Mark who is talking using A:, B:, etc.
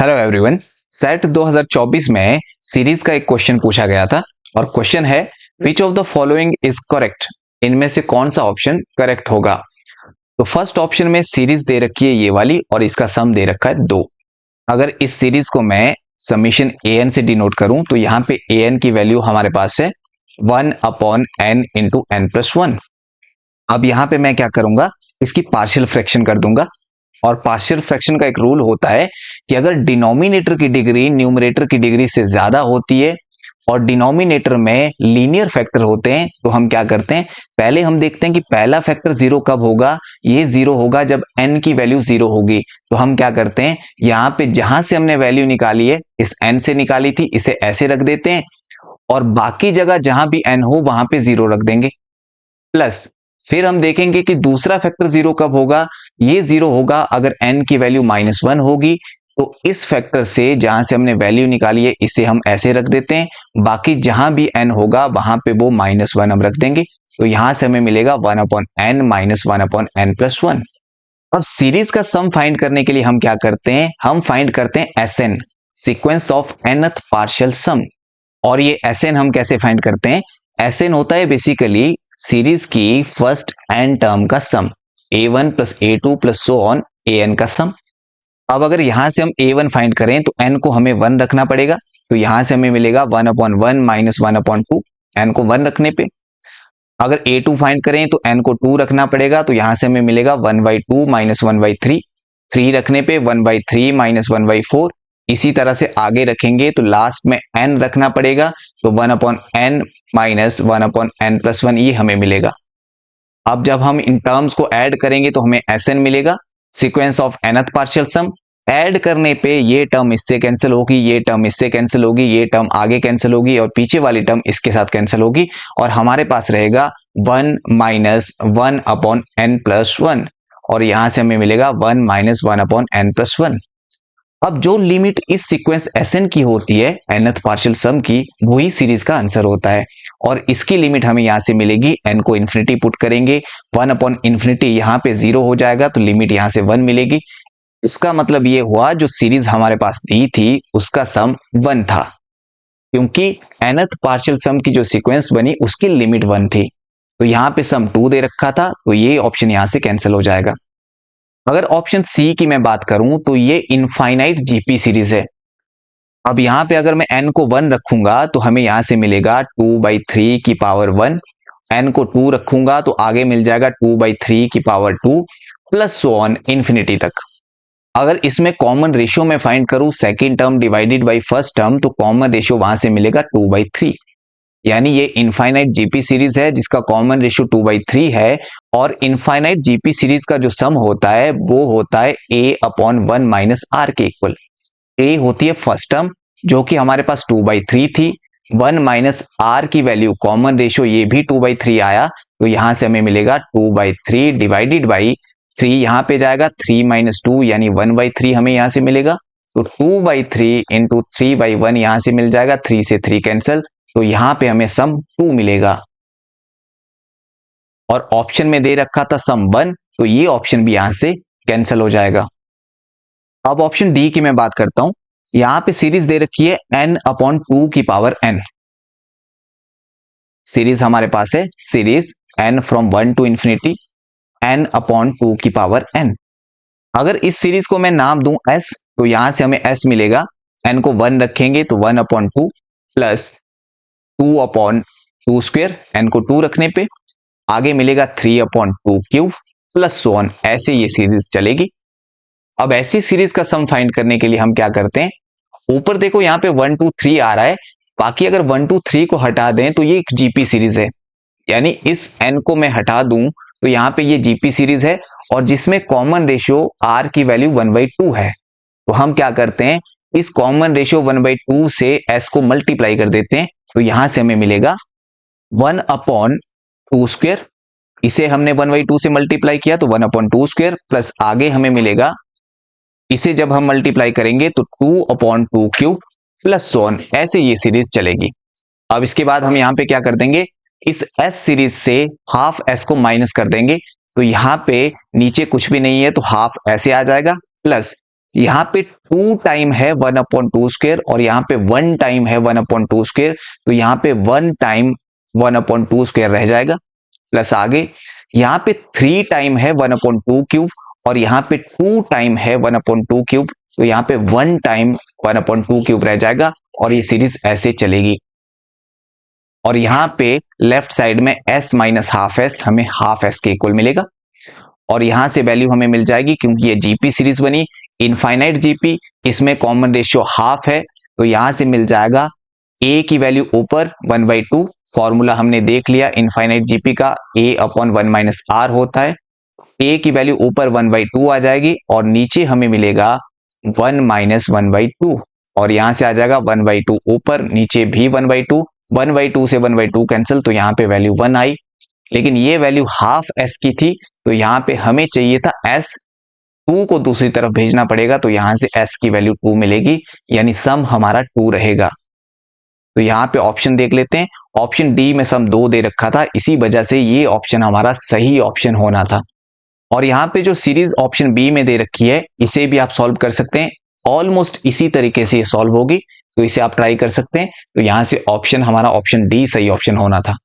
A: Hello everyone. Set 2024 में series का एक क्वेश्चन पूछा गया था और क्वेश्चन है which of the following is correct. इनमें से कौन सा ऑप्शन करेक्ट होगा। तो फर्स्ट ऑप्शन में सीरीज दे रखी है ये वाली और इसका सम दे रखा है 2। अगर इस सीरीज को मैं समीशन ए एन से डिनोट करूं तो यहाँ पे ए एन की वैल्यू हमारे पास है 1/n इंटू एन प्लस 1। अब यहाँ पे मैं क्या करूंगा, इसकी पार्शियल फ्रैक्शन कर दूंगा। और पार्शियल फ्रैक्शन का एक रूल होता है कि अगर डिनोमिनेटर की डिग्री न्यूमरेटर की डिग्री से ज्यादा होती है और डिनोमिनेटर में लीनियर फैक्टर होते हैं तो हम क्या करते हैं, पहले हम देखते हैं कि पहला फैक्टर जीरो कब होगा। ये जीरो होगा जब n की वैल्यू जीरो होगी। तो हम क्या करते हैं, यहाँ पे जहां से हमने वैल्यू निकाली है इस n से निकाली थी, इसे ऐसे रख देते हैं और बाकी जगह जहां भी n हो वहां पे जीरो रख देंगे। प्लस फिर हम देखेंगे कि दूसरा फैक्टर जीरो कब होगा। ये जीरो होगा अगर n की वैल्यू -1 होगी। तो इस फैक्टर से जहां से हमने वैल्यू निकाली है इसे हम ऐसे रख देते हैं, बाकी जहां भी n होगा वहां पे वो -1 हम रख देंगे। तो यहां से हमें मिलेगा 1/n माइनस 1/n प्लस 1। अब सीरीज का सम फाइंड करने के लिए हम क्या करते हैं, हम फाइंड करते हैं SN, sequence of nth partial sum. और ये SN हम कैसे फाइंड करते हैं, SN होता है बेसिकली सीरीज की फर्स्ट n टर्म का सम, a1 plus a2 plus so on an का सम। अब अगर यहां से हम a1 फाइंड करें तो n को हमें 1 रखना पड़ेगा। तो यहां से हमें मिलेगा 1/1 माइनस 1/2, n को 1 रखने पे। अगर a2 फाइंड करें तो n को 2 रखना पड़ेगा। तो यहां से हमें मिलेगा 1/2 माइनस 1/3, 3 रखने पे 1/3 माइनस 1/4। इसी तरह से आगे रखेंगे तो लास्ट में n रखना पड़ेगा। तो 1/n माइनस 1/n प्लस 1 ये हमें मिलेगा। अब जब हम इन टर्म्स को ऐड करेंगे तो हमें SN मिलेगा, sequence of nth partial sum. Add करने पे ये टर्म इससे कैंसिल होगी, ये टर्म इससे कैंसिल होगी, ये टर्म आगे कैंसिल होगी और पीछे वाली टर्म इसके साथ कैंसिल होगी और हमारे पास रहेगा 1 माइनस 1/n प्लस 1 और यहां से हमें मिलेगा 1 माइनस 1/n प्लस 1। अब जो लिमिट इस सीक्वेंस SN की होती है nth पार्शियल सम की, वही सीरीज का आंसर होता है। और इसकी लिमिट हमें यहां से मिलेगी, n को इन्फिनिटी पुट करेंगे 1/∞ यहां पे 0 हो जाएगा तो लिमिट यहां से 1 मिलेगी। इसका मतलब ये हुआ जो सीरीज हमारे पास दी थी उसका सम 1 था, क्योंकि nth पार्शियल सम की जो सीक्वेंस बनी उसकी लिमिट 1 थी। तो यहां पे सम 2 दे रखा था तो ये ऑप्शन यहां से कैंसिल हो जाएगा। अगर ऑप्शन सी की मैं बात करूं तो ये इनफाइनाइट जीपी सीरीज है। अब यहां पे अगर मैं n को 1 रखूंगा तो हमें यहां से मिलेगा 2/3 की पावर 1। n को 2 रखूंगा तो आगे मिल जाएगा 2/3 की power 2 plus so on infinity तक। अगर इसमें कॉमन रेशियो में फाइंड करूं second term divided by first term तो कॉमन रेशियो वहां से मिलेगा 2/3। यानी ये इनफाइनाइट जीपी सीरीज है जिसका कॉमन रेशियो 2/3 है। और इनफाइनाइट जीपी सीरीज का जो सम होता है वो होता है a/1 माइनस आर के इक्वल। a होती है फर्स्ट टर्म जो कि हमारे पास 2/3 थी, 1 माइनस आर की वैल्यू कॉमन रेशियो ये भी 2/3 आया। तो यहां से हमें मिलेगा 2/3 डिवाइडेड बाई 3, यहां पे जाएगा 3 माइनस 2 यानी 1/3 हमें यहां से मिलेगा। तो 2/3 इंटू 3/1 यहां से मिल जाएगा, 3 से 3 कैंसिल। तो यहां पे हमें सम 2 मिलेगा और ऑप्शन में दे रखा था सम 1 तो ये ऑप्शन भी यहां से कैंसिल हो जाएगा। अब ऑप्शन डी की मैं बात करता हूं। यहां पे सीरीज दे रखी है n/2 की पावर n। सीरीज हमारे पास है series n from 1 to infinity n/2 की पावर n। अगर इस सीरीज को मैं नाम दूं s तो यहां से हमें s मिलेगा, n को 1 रखेंगे तो 1/2 प्लस 2/2 स्क्वायर, n को 2 रखने पे आगे मिलेगा 3/2 क्यूब प्लस सो ऑन, ऐसे ये सीरीज चलेगी। अब ऐसी सीरीज का सम फाइंड करने के लिए हम क्या करते हैं, ऊपर देखो यहाँ पे 1 2 3 आ रहा है, बाकी अगर 1 2 3 को हटा दें तो ये एक जीपी सीरीज है। यानी इस n को मैं हटा दूं तो यहाँ पे ये जीपी सीरीज है और जिसमें कॉमन रेशियो r की वैल्यू 1/2 है। तो हम क्या करते हैं, इस कॉमन रेशियो 1/2 से s को मल्टीप्लाई कर देते हैं। तो यहां से हमें मिलेगा 1/2 स्क्वायर, इसे हमने 1/2 से मल्टीप्लाई किया तो 1/2 स्क्वायर प्लस आगे हमें मिलेगा, इसे जब हम मल्टीप्लाई करेंगे तो 2/2 क्यूब प्लस सो ऑन, ऐसे ये सीरीज चलेगी। अब इसके बाद हम यहाँ पे क्या कर देंगे, इस s सीरीज से हाफ s को माइनस कर देंगे। तो यहाँ पे नीचे कुछ भी नहीं है तो हाफ ऐसे आ जाएगा प्लस यहाँ पे 2 टाइम है 1/2 और यहाँ पे 1 टाइम है 1/2, तो यहाँ पे 1 टाइम 1/2 रह जाएगा। प्लस आगे यहाँ पे 3 टाइम है 1/2 और यहाँ पे 2 टाइम है 1/2, तो यहाँ पे 1 टाइम 1/2 रह जाएगा और ये सीरीज ऐसे चलेगी। और यहाँ पे लेफ्ट साइड में s माइनस हाफ एस हमें हाफ एस के इक्वल मिलेगा और यहाँ से वैल्यू हमें मिल जाएगी क्योंकि ये जीपी सीरीज बनी, इनफाइनाइट जीपी, इसमें कॉमन रेशियो हाफ है, तो यहाँ से मिल जाएगा a की वैल्यू ऊपर 1/2, फॉर्मूला हमने देख लिया इनफाइनाइट जीपी का, a/1 - r होता है। a की वैल्यू ऊपर 1/2 आ जाएगी और नीचे हमें मिलेगा 1 - 1/2 और यहाँ से आ जाएगा 1/2 ऊपर, नीचे भी 1/2, 1/2 से 1/2 कैंसिल, तो यहाँ पे वैल्यू 1 आई। लेकिन ये वैल्यू हाफ s की थी, तो यहाँ पे हमें चाहिए था s, 2 को दूसरी तरफ भेजना पड़ेगा, तो यहाँ से s की वैल्यू 2 मिलेगी, यानी सम हमारा 2 रहेगा। तो यहाँ पे ऑप्शन देख लेते हैं, ऑप्शन डी में सम 2 दे रखा था, इसी वजह से ये ऑप्शन हमारा सही ऑप्शन होना था। और यहाँ पे जो सीरीज ऑप्शन बी में दे रखी है, इसे भी आप सॉल्व कर सकते हैं, ऑलमोस्ट इसी तरीके से ये सॉल्व होगी, तो इसे आप ट्राई कर सकते हैं। तो यहाँ से ऑप्शन हमारा ऑप्शन डी सही ऑप्शन होना था।